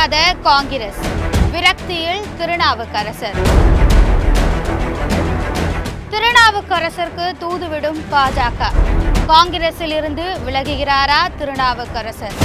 முடியாத காங்கிரஸ், விரக்தியில் திருநாவுக்கரசர். திருநாவுக்கரசருக்கு தூதுவிடும் பாஜக, காங்கிரஸில் இருந்து விலகுகிறாரா திருநாவுக்கரசர்?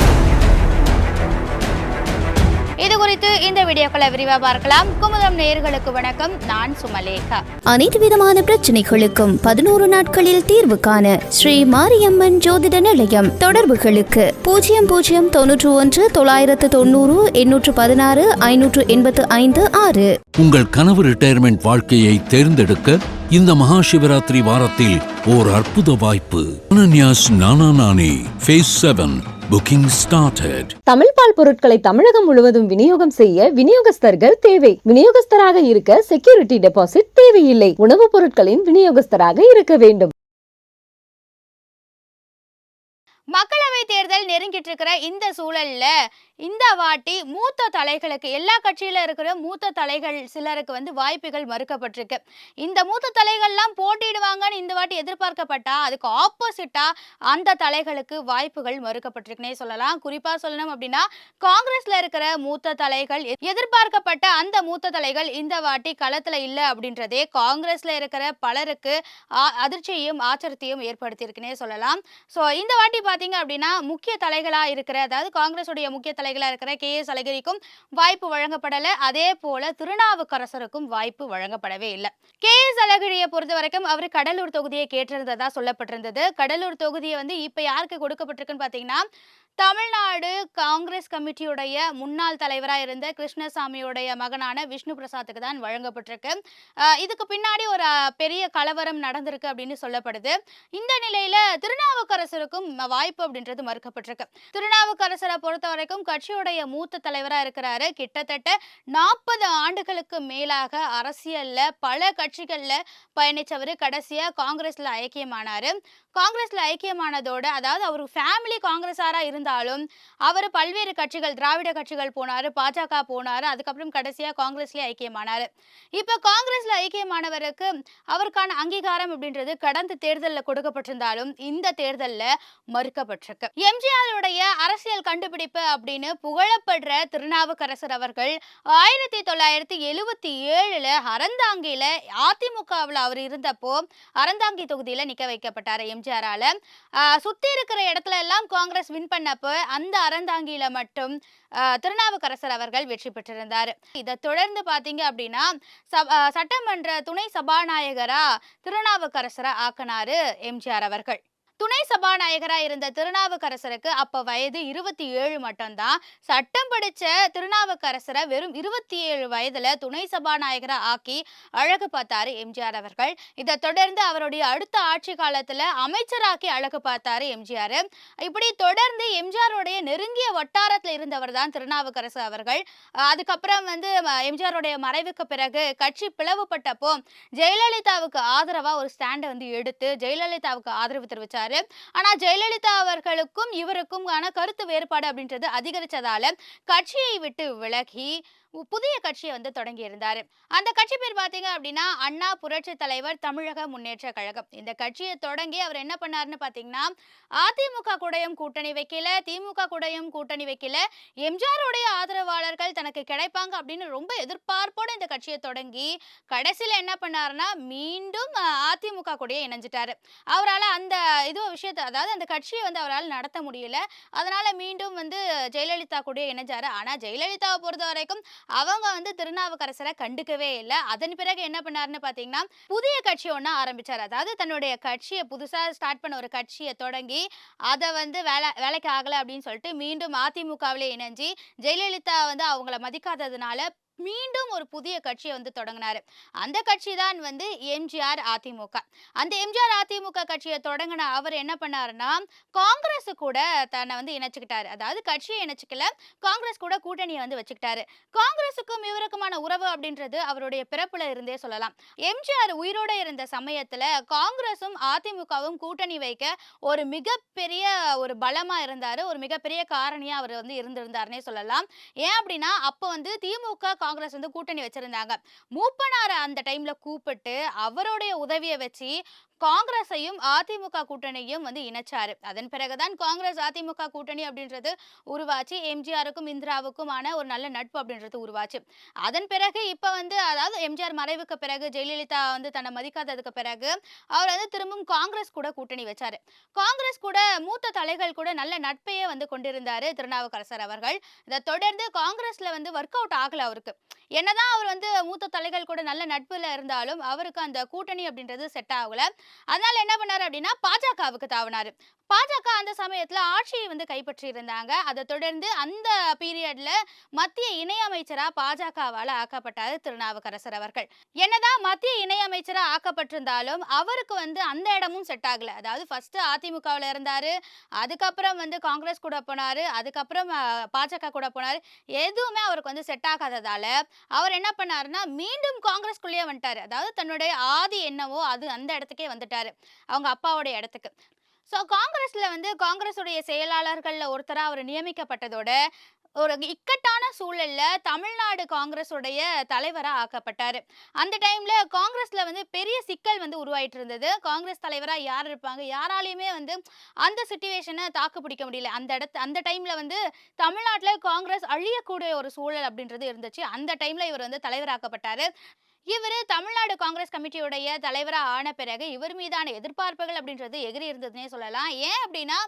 இது குறித்து இந்த வீடியோக்களை விரிவா பார்க்கலாம். குமுதம் நேயர்களுக்கு வணக்கம், நான் சுமலேகா. அனைத்து விதமான பிரச்சனைகளுக்கும் 11 நாட்களில் தீர்வு காண ஸ்ரீ மாரியம்மன் ஜோதிட நிலையம். தொடர்புகளுக்கு 0091 990 816 585 6. உங்கள் கனவு ரிட்டையர்மெண்ட் வாழ்க்கையை தேர்ந்தெடுக்க இந்த மகா சிவராத்திரி வாரத்தில் ஓர் அற்புத வாய்ப்பு. Ananya's Nana Nani Phase 7 Booking started. Tamil பால் பொருட்களை தமிழகம் முழுவதும் விநியோகம் செய்ய விநியோகஸ்தர்கள் தேவை. விநியோகஸ்தராக இருக்க செக்யூரிட்டி டெபாசிட் தேவையில்லை. உணவுப் பொருட்களின் விநியோகஸ்தராக இருக்க வேண்டும். மக்களவை தேர்தல் நெருங்கிட்டு இருக்கிற இந்த சூழல்ல இந்த வாட்டி மூத்த தலைகளுக்கு, எல்லா கட்சியில இருக்கிற மூத்த தலைகள் சிலருக்கு வாய்ப்புகள் மறுக்கப்பட்டிருக்கு. இந்த மூத்த தலைகள்லாம் போட்டிடுவாங்கன்னு இந்த வாட்டி எதிர்பார்க்கப்பட்டா அதுக்கு ஆப்போசிட்டா அந்த தலைகளுக்கு வாய்ப்புகள் மறுக்கப்பட்டிருக்குன்னே சொல்லலாம். குறிப்பா சொல்லணும் அப்படின்னா, காங்கிரஸ்ல இருக்கிற மூத்த தலைகள், எதிர்பார்க்கப்பட்ட அந்த மூத்த தலைகள் இந்த வாட்டி களத்துல இல்லை அப்படின்றதே காங்கிரஸ்ல இருக்கிற பலருக்கு அதிர்ச்சியையும் ஆச்சரியத்தையும் ஏற்படுத்தியிருக்குன்னே சொல்லலாம். ஸோ இந்த வாட்டி பாத்தீங்க அப்படின்னா, முக்கிய தலைகளா இருக்கிற, அதாவது காங்கிரஸுடைய முக்கிய தலைகளா இருக்கிற KS அழகிரிக்கும் வாய்ப்பு வழங்கப்படல. அதே போல திருநாவுக்கரசருக்கும் வாய்ப்பு வழங்கப்படவே இல்லை. KS அழகிரியை பொறுத்த வரைக்கும் அவர் கடலூர் தொகுதியை கேட்டிருந்ததா சொல்லப்பட்டிருந்தது. கடலூர் தொகுதியை இப்ப யாருக்கு கொடுக்கப்பட்டிருக்குன்னு பாத்தீங்கன்னா, தமிழ்நாடு காங்கிரஸ் கமிட்டியுடைய முன்னாள் தலைவராக இருந்த கிருஷ்ணசாமியுடைய மகனான விஷ்ணு பிரசாத்துக்கு தான் வழங்கப்பட்டிருக்கு. இதுக்கு பின்னாடி ஒரு பெரிய கலவரம் நடந்திருக்கு அப்படின்னு சொல்லப்படுது. இந்த நிலையில திருநாவுக்கரசருக்கும் வாய்ப்பு அப்படின்றது மறுக்கப்பட்டிருக்கு. திருநாவுக்கரசரை பொறுத்த வரைக்கும் கட்சியுடைய மூத்த தலைவராக இருக்கிறாரு. கிட்டத்தட்ட 40 ஆண்டுகளுக்கு மேலாக அரசியல்ல பல கட்சிகள்ல பயணிச்சவர். கடைசியா காங்கிரஸ்ல ஐக்கியமானாரு. காங்கிரஸ்ல ஐக்கியமானதோட, அதாவது அவர் ஃபேமிலி காங்கிரஸாரா இருந்தாலும் அவர் பல்வேறு கட்சிகள், திராவிட கட்சிகள் போனாரு, பாஜக போனாரு, அதுக்கப்புறம் கடைசியா காங்கிரஸ்ல ஐக்கியமானாரு. இப்ப காங்கிரஸ்ல ஐக்கியமானவருக்கு அவருக்கான அங்கீகாரம் அப்படின்றது கடந்த தேர்தலில் கொடுக்கப்பட்டிருந்தாலும் இந்த தேர்தலில் மறுக்கப்பட்டிருக்கு. எம்ஜிஆருடைய அரசியல் கண்டுபிடிப்பு அப்படின்னு புகழப்படுற திருநாவுக்கரசர் அவர்கள் 1977 அறந்தாங்கியில அதிமுகவில் அவர் இருந்தப்போ அறந்தாங்கி தொகுதியில நிக்க வைக்கப்பட்டாரு எம்ஜிஆரால. சுத்தி இருக்கிற இடத்துல எல்லாம் காங்கிரஸ் வின் பண்ணப்போ அந்த அறந்தாங்கியில மட்டும் திருநாவுக்கரசர் அவர்கள் வெற்றி பெற்றிருந்தார். இதை தொடர்ந்து பாத்தீங்க அப்படின்னா, சட்டமன்ற துணை சபாநாயகரா திருநாவுக்கரசரை ஆக்கினாரு எம்ஜிஆர் அவர்கள். துணை சபாநாயகராக இருந்த திருநாவுக்கரசருக்கு அப்ப வயது 27 மட்டும்தான். சட்டம் படிச்ச திருநாவுக்கரசரை வெறும் 27 வயதுல துணை சபாநாயகரா ஆக்கி அழகு பார்த்தாரு எம்ஜிஆர் அவர்கள். இதை தொடர்ந்து அவருடைய அடுத்த ஆட்சி காலத்துல அமைச்சராக்கி அழகு பார்த்தாரு எம்ஜிஆர். இப்படி தொடர்ந்து எம்ஜிஆருடைய நெருங்கிய வட்டாரத்தில் இருந்தவர் தான் திருநாவுக்கரசு அவர்கள். அதுக்கப்புறம் எம்ஜிஆருடைய மறைவுக்கு பிறகு கட்சி பிளவுபட்டப்போ ஜெயலலிதாவுக்கு ஆதரவா ஒரு ஸ்டாண்டை எடுத்து ஜெயலலிதாவுக்கு ஆதரவு தெரிவிச்சாரு. ஆனா ஜெயலலிதா அவர்களுக்கும் இவருக்கும் கருத்து வேறுபாடு அப்படின்றது அதிகரிச்சதால கட்சியை விட்டு விலகி புதிய கட்சியை தொடங்கி இருந்தாரு. அந்த கட்சி பேர் பாத்தீங்க அப்படின்னா அண்ணா புரட்சி தலைவர் தமிழக முன்னேற்ற கழகம். இந்த கட்சியை தொடங்கி அவர் என்ன பண்ணாருன்னு பாத்தீங்கன்னா, அதிமுக கூடயும் கூட்டணி வைக்கல, திமுக கூடயும் கூட்டணி வைக்கல, எம்ஜிஆருடைய ஆதரவாளர்கள் தனக்கு கிடைப்பாங்க அப்படின்னு ரொம்ப எதிர்பார்ப்போட இந்த கட்சியை தொடங்கி கடைசியில என்ன பண்ணாருன்னா மீண்டும் அதிமுக கூடயே இணைஞ்சிட்டாரு. அவரால் அந்த விஷயத்தை, அதாவது அந்த கட்சியை அவரால் நடத்த முடியல. அதனால மீண்டும் ஜெயலலிதா கூடயே இணைஞ்சாரு. ஆனா ஜெயலலிதாவை பொறுத்த வரைக்கும் அவங்க திருநாவுக்கரசரை கண்டுக்கவே இல்லை. அதன் பிறகு என்ன பண்ணாருன்னு பாத்தீங்கன்னா, புதிய கட்சி ஒண்ணு ஆரம்பிச்சாரு. அதாவது தன்னுடைய கட்சியை புதுசா ஸ்டார்ட் பண்ண ஒரு கட்சியை தொடங்கி அதை வேலைக்கு ஆகல அப்படின்னு சொல்லிட்டு மீண்டும் அதிமுகவிலே இணைஞ்சி ஜெயலலிதா அவங்கள மதிக்காததுனால மீண்டும் ஒரு புதிய கட்சியை தொடங்கினாரு. அந்த கட்சி தான் எம்ஜிஆர் அதிமுக. அந்த எம்ஜிஆர் அதிமுக கட்சியை தொடங்கின அவர் என்ன பண்ணாருன்னா, காங்கிரஸ் கூட தன்னை இணைச்சுக்கிட்டாரு. அதாவது கட்சியை இணைச்சுக்கல, காங்கிரஸ் கூட கூட்டணியை வச்சுக்கிட்டாரு. காங்கிரஸுக்கும் இவருக்குமான உறவு அப்படின்றது அவருடைய பிறப்புல இருந்தே சொல்லலாம். எம்ஜிஆர் உயிரோட இருந்த சமயத்துல காங்கிரஸும் அதிமுகவும் கூட்டணி வைக்க ஒரு மிகப்பெரிய ஒரு பலமா இருந்தாரு, ஒரு மிகப்பெரிய காரணியா அவர் இருந்திருந்தாருன்னே சொல்லலாம். ஏன் அப்படின்னா, அப்போ திமுக காங்கிரஸ் கூட்டணி வச்சிருந்தாங்க. மூப்பனாரை அந்த டைம்ல கூப்பிட்டு அவருடைய உதவியை வச்சு காங்கிரஸையும் அதிமுக கூட்டணியும் வந்து இணைச்சாரு. அதன் பிறகுதான் காங்கிரஸ் அதிமுக கூட்டணி அப்படின்றது உருவாச்சு. எம்ஜிஆருக்கும் இந்திராவுக்குமான ஒரு நல்ல நட்பு அப்படின்றது உருவாச்சு. அதன் பிறகு இப்ப வந்து அதாவது எம்ஜிஆர் மறைவுக்கு பிறகு ஜெயலலிதா வந்து தன்னை மதிக்காததுக்கு பிறகு அவர் வந்து திரும்பவும் காங்கிரஸ் கூட கூட்டணி வச்சாரு. காங்கிரஸ் கூட மூத்த தலைகள் கூட நல்ல நட்பையே வந்து கொண்டிருந்தாரு திருநாவுக்கரசர் அவர்கள். இதை தொடர்ந்து காங்கிரஸ்ல வந்து ஒர்க் அவுட் ஆகல அவருக்கு. என்னதான் அவர் வந்து மூத்த தலைகள் கூட நல்ல நட்புல இருந்தாலும் அவருக்கு அந்த கூட்டணி அப்படின்றது செட் ஆகல. அதனால என்ன பண்ணாரு அப்படின்னா பாஜகவுக்கு தாவினாரு. பாஜக அந்த சமயத்துல ஆட்சியை வந்து கைப்பற்றி இருந்தாங்க. அதை தொடர்ந்து அந்த பீரியட்ல மத்திய இணையமைச்சரா பாஜகவால ஆக்கப்பட்டாரு திருநாவுக்கரசர் அவர்கள். என்னதான் மத்திய இணையமைச்சரா ஆக்கப்பட்டிருந்தாலும் அவருக்கு வந்து அந்த இடமும் செட் ஆகல. அதாவது ஃபர்ஸ்ட் அதிமுகவில் இருந்தாரு, அதுக்கப்புறம் வந்து காங்கிரஸ் கூட போனாரு, அதுக்கப்புறம் பாஜக கூட போனாரு. எதுவுமே அவருக்கு வந்து செட் ஆகாததால அவர் என்ன பண்ணாருன்னா மீண்டும் காங்கிரஸ்குள்ளேயே வந்துட்டாரு. அதாவது தன்னுடைய ஆதி என்னவோ அது அந்த இடத்துக்கே வந்துட்டாரு, அவங்க அப்பாவோட இடத்துக்கு. ஸோ காங்கிரஸ்ல வந்து காங்கிரஸுடைய செயலாளர்கள்ல ஒருத்தரா அவர் நியமிக்கப்பட்டதோட ஒரு இக்கட்டான சூழல்ல தமிழ்நாடு காங்கிரஸுடைய தலைவரா ஆக்கப்பட்டாரு. அந்த டைம்ல காங்கிரஸ்ல வந்து பெரிய சிக்கல் வந்து உருவாயிட்டு இருந்தது. காங்கிரஸ் தலைவரா யார் இருப்பாங்க, யாராலையுமே வந்து அந்த சிச்சுவேஷனை தாக்கு பிடிக்க முடியல. அந்த டைம்ல வந்து தமிழ்நாட்டுல காங்கிரஸ் அழியக்கூடிய ஒரு சூழல் அப்படின்றது இருந்துச்சு. அந்த டைம்ல இவர் வந்து தலைவராக்கப்பட்டாரு. இவர் தமிழ்நாடு காங்கிரஸ் கமிட்டியுடைய தலைவரா ஆன பிறகு இவர் மீதான எதிர்பார்ப்புகள் அப்படின்றது எகிரி இருந்ததுன்னே சொல்லலாம். ஏன் அப்படின்னா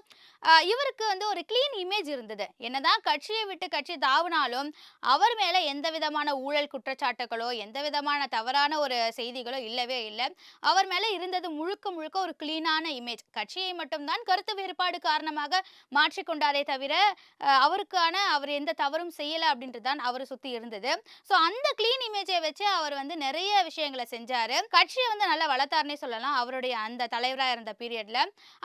இவருக்கு வந்து ஒரு கிளீன் இமேஜ் இருந்தது. என்னதான் கட்சியை விட்டு கட்சி தாவினாலும் அவர் மேல எந்த விதமான ஊழல் குற்றச்சாட்டுகளோ எந்த விதமான தவறான ஒரு செய்திகளோ இல்லவே இல்லை. அவர் மேல இருந்தது முழுக்க முழுக்க ஒரு கிளீனான இமேஜ். கட்சியை மட்டும்தான் கருத்து வேறுபாடு காரணமாக மாற்றிக்கொண்டாரே தவிர அவர் எந்த தவறும் செய்யல அப்படின்றது தான் அவரை சுத்தி இருந்தது. ஸோ அந்த கிளீன் இமேஜை வச்சு அவர் வந்து நிறைய விஷயங்களை செஞ்சாரு. கட்சியை வந்து நல்லா வளர்த்தாருன்னே சொல்லலாம் அவருடைய அந்த தலைவரா இருந்த பீரியட்ல.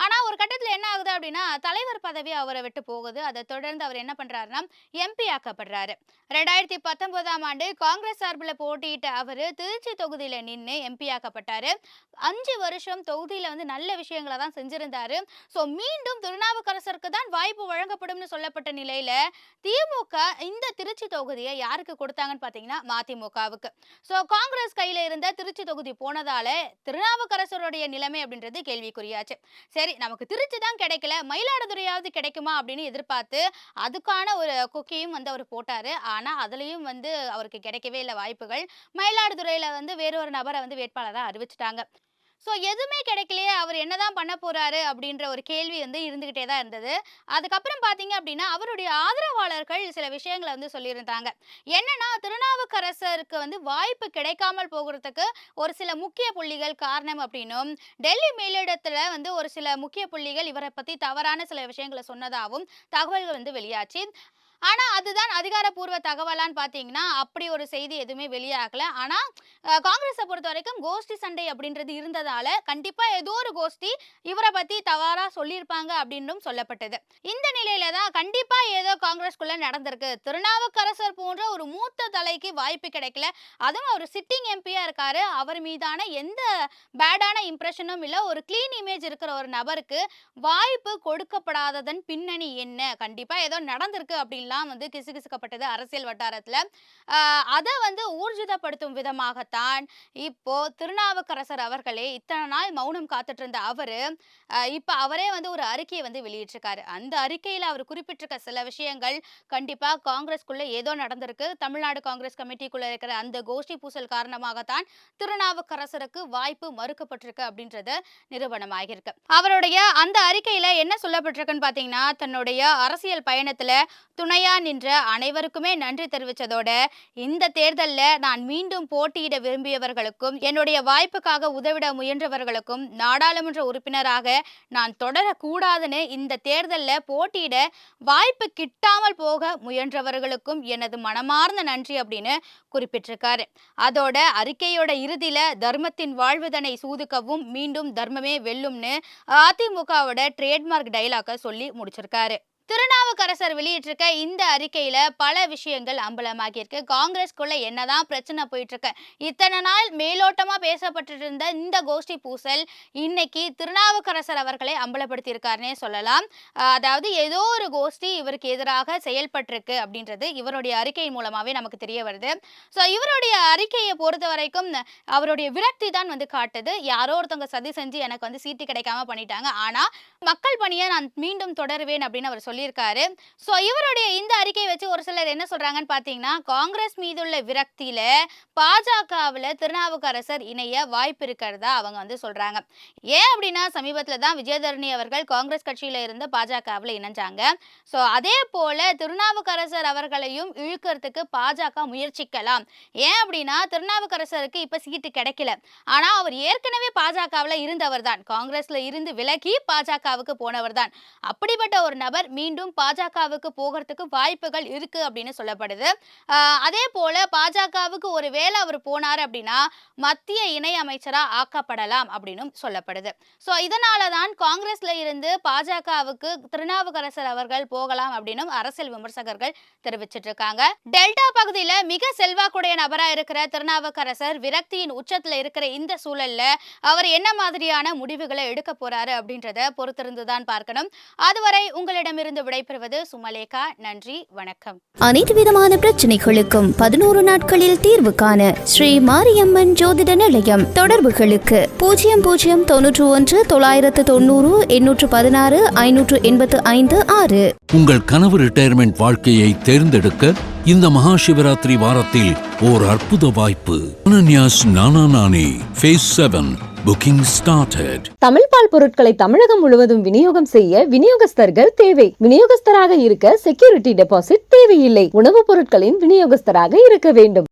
ஆனா ஒரு கட்டத்துல என்ன ஆகுது அப்படின்னா தலைவர் பதவி அவரை விட்டு போகுது. அதை தொடர்ந்து அவர் என்ன பண்றாருன்னா எம்பி ஆக்கப்படுறாரு. 2019ஆம் ஆண்டு காங்கிரஸ் சார்பில் போட்டியிட்ட அவரு திருச்சி தொகுதியில நின்று எம்பி ஆக்கப்பட்டாரு. 5 வருஷம் தொகுதியில வந்து நல்ல விஷயங்களை தான் செஞ்சிருந்தாரு. ஸோ மீண்டும் திருநாவுக்கரசருக்கு தான் வாய்ப்பு வழங்கப்படும்னு சொல்லப்பட்ட நிலையில திமுக இந்த திருச்சி தொகுதியை யாருக்கு கொடுத்தாங்கன்னு பாத்தீங்கன்னா மதிமுகவுக்கு. ஸோ காங்கிரஸ் கையில இருந்த திருச்சி தொகுதி போனதால திருநாவுக்கரசருடைய நிலைமை அப்படின்றது கேள்விக்குறியாச்சு. சரி, நமக்கு திருச்சி தான் கிடைக்கல, மயிலாடுதுறையாவது கிடைக்குமா அப்படின்னு எதிர்பார்த்து அதுக்கான ஒரு கொக்கியும் வந்து அவர் போட்டாரு. ஆனா அதுலயும் வந்து அவருக்கு கிடைக்கவே இல்லை வாய்ப்புகள். மயிலாடுதுறையில வந்து வேறொரு நபரை வந்து வேட்பாளரா அறிவிச்சிட்டாங்க. ஸோ எதுவுமே கிடைக்கலையே, அவர் என்னதான் பண்ண போறாரு அப்படின்ற ஒரு கேள்வி வந்து இருந்துகிட்டே தான் இருந்தது. அதுக்கப்புறம் பார்த்தீங்க அப்படின்னா அவருடைய ஆதரவாளர்கள் சில விஷயங்களை வந்து சொல்லியிருந்தாங்க. என்னன்னா திருநாவுக்கரசருக்கு வந்து வாய்ப்பு கிடைக்காமல் போகிறதுக்கு ஒரு சில முக்கிய புள்ளிகள் காரணம் அப்படின்னும், டெல்லி மேலிடத்துல வந்து ஒரு சில முக்கிய புள்ளிகள் இவரை பத்தி தவறான சில விஷயங்களை சொன்னதாகவும் தகவல்கள் வந்து வெளியாச்சு. ஆனா அதுதான் அதிகாரப்பூர்வ தகவலான்னு பார்த்தீங்கன்னா அப்படி ஒரு செய்தி எதுவுமே வெளியாகல. ஆனா காங்கிரஸை பொறுத்த வரைக்கும் கோஷ்டி சண்டை அப்படின்றது இருந்ததால கண்டிப்பா ஏதோ ஒரு கோஷ்டி இவரை பத்தி தவறா சொல்லியிருப்பாங்க அப்படின்னும் சொல்லப்பட்டது. இந்த நிலையில தான் கண்டிப்பா ஏதோ காங்கிரஸ்குள்ள நடந்திருக்கு. திருநாவுக்கரசர் போன்ற ஒரு மூத்த தலைக்கு வாய்ப்பு கிடைக்கல, அதுவும் அவர் சிட்டிங் எம்பியா இருக்காரு, அவர் மீதான எந்த பேடான இம்ப்ரெஷனும் இல்லை, ஒரு கிளீன் இமேஜ் இருக்கிற ஒரு நபருக்கு வாய்ப்பு கொடுக்கப்படாததன் பின்னணி என்ன, கண்டிப்பா ஏதோ நடந்திருக்கு அப்படின்லாம் வந்து கிசுகிசுக்கப்பட்டது அரசியல் வட்டாரத்துல. அதை வந்து ஊர்ஜிதப்படுத்தும் விதமாகத்தான் இப்போ திருநாவுக்கரசர் அவர்களே இத்தனை நாள் மௌனம் காத்துட்டு இருந்த அவரு இப்ப அவரே வந்து ஒரு அறிக்கையை வந்து வெளியிட்டிருக்காரு. அந்த அறிக்கையில அவர் குறிப்பிட்டிருக்க சில விஷயங்கள் கண்டிப்பா காங்கிரஸ்குள்ள ஏதோ நடந்திருக்கு, தமிழ்நாடு காங்கிரஸ் கமிட்டிக்குள்ள இருக்கிற அந்த கோஷ்டி பூசல் காரணமாகத்தான் திருநாவுக்கரசருக்கு வாய்ப்பு மறுக்கப்பட்டிருக்கு அப்படின்றது நிரூபணமாகியிருக்கு. அவருடைய அந்த அறிக்கையில என்ன சொல்லப்பட்டிருக்குன்னு பாத்தீங்கன்னா தன்னுடைய அரசியல் பயணத்துல துணையா நின்ற அனைவருக்குமே நன்றி தெரிவித்ததோட இந்த தேர்தலில் நான் மீண்டும் போட்டியிட விரும்பியவர்களுக்கும் என்னுடைய வாய்ப்புக்காக உதவிட முயன்றவர்களுக்கும் நாடாளுமன்ற உறுப்பினராக நான் தொடரக்கூடாதுன்னு இந்த தேர்தலில் போட்டியிட வாய்ப்பு கிட்டாமல் போக முயன்றவர்களுக்கும் எனது மனமார்ந்த நன்றி அப்படின்னு குறிப்பிட்டிருக்காரு. அதோட அறிக்கையோட இறுதியில தர்மத்தின் வாழ்வுதனை சூதுக்கவும் மீண்டும் தர்மமே வெல்லும்னு அதிமுகவோட ட்ரேட்மார்க் டைலாக சொல்லி முடிச்சிருக்காரு. திருநாவுக்கரசர் வெளியிட்டிருக்க இந்த அறிக்கையில பல விஷயங்கள் அம்பலமாகி இருக்கு. காங்கிரஸ்குள்ள என்னதான் பிரச்சனை போயிட்டு இருக்கு, இத்தனை நாள் மேலோட்டமா பேசப்பட்டு இருந்த இந்த கோஷ்டி பூசல் இன்னைக்கு திருநாவுக்கரசர் அவர்களை அம்பலப்படுத்தி இருக்காருன்னே சொல்லலாம். அதாவது ஏதோ ஒரு கோஷ்டி இவருக்கு எதிராக செயல்பட்டிருக்கு அப்படின்றது இவருடைய அறிக்கையின் மூலமாவே நமக்கு தெரிய வருது. ஸோ இவருடைய அறிக்கையை பொறுத்த வரைக்கும் அவருடைய விரக்தி தான் காட்டுது. யாரோ ஒருத்தவங்க சதி செஞ்சு எனக்கு சீட்டு கிடைக்காம பண்ணிட்டாங்க, ஆனா மக்கள் பணியை நான் மீண்டும் தொடருவேன் அப்படின்னு அவர் சொல்லியிருக்காரு. ஸோ இவருடைய இந்த அறிக்கையை வச்சு ஒரு சிலர் என்ன சொல்றாங்கன்னு பார்த்தீங்கன்னா, காங்கிரஸ் மீதுள்ள விரக்தியில பாஜகவில் திருநாவுக்கரசர் இணைய வாய்ப்பு இருக்கிறதா அவங்க சொல்றாங்க. ஏன் அப்படின்னா சமீபத்தில் தான் விஜயதரணி அவர்கள் காங்கிரஸ் கட்சியில இருந்து பாஜகவில் இணைஞ்சாங்க. ஸோ அதே போல திருநாவுக்கரசர் அவர்களையும் இழுக்கிறதுக்கு பாஜக முயற்சிக்கலாம். ஏன் அப்படின்னா திருநாவுக்கரசருக்கு இப்ப சீட்டு கிடைக்கல, ஆனா அவர் ஏற்கனவே பாஜகவில் இருந்தவர் தான், காங்கிரஸ்ல இருந்து விலகி பாஜகவுக்கு போனவர் தான். அப்படிப்பட்ட ஒரு நபர் மீண்டும் பாஜகவுக்கு போகிறதுக்கு வாய்ப்புகள் இருக்கு அப்படின்னு சொல்லப்படுது. அதே போல பாஜகவுக்கு ஒரு வேளை அவர் போனார் அப்படின்னா மத்திய இணை அமைச்சரா ஆக்கப்படலாம் அப்படின்னு சொல்லப்படுது. ஸோ இதனாலதான் காங்கிரஸ்ல இருந்து பாஜகவுக்கு திருநாவுக்கரசர் அவர்கள் போகலாம் அப்படின்னு அரசியல் விமர்சகர்கள் தெரிவிச்சிட்டு இருக்காங்க. டெல்டா பகுதியில மிக செல்வாக்குடைய நபரா இருக்கிற திருநாவுக்கரசர் விரக்தியின் உச்சத்துல இருக்கிற இந்த சூழல்ல அவர் என்ன மாதிரியான முடிவுகளை எடுக்க போறாரு அப்படின்றத பொறுத்திருந்துதான் பார்க்கணும். அதுவரை உங்களிடமிருந்து விடைபெறுவது சுமலேகா. நன்றி, வணக்கம். அனைத்து விதமான பிரச்சனைகளுக்கும் 11 நாட்களில் தீர்வு காண ஸ்ரீ மாரியம்மன் ஜோதிட நிலையம். தொடர்புகளுக்கு 0091 990 816 585 6. உங்கள் கனவு ரிட்டையர்மெண்ட் வாழ்க்கையை தேர்ந்தெடுக்க இந்த மகாசிவராத்திரி வாரத்தில் ஓர் அற்புத வாய்ப்பு. அனன்யாஸ் நானா நானி Phase 7 Booking started. தமிழ் பால் பொருட்களை தமிழகம் முழுவதும் விநியோகம் செய்ய விநியோகஸ்தர்கள் தேவை. விநியோகஸ்தராக இருக்க செக்யூரிட்டி டெபாசிட் தேவையில்லை. உணவுப் பொருட்களின் விநியோகஸ்தராக இருக்க வேண்டும்.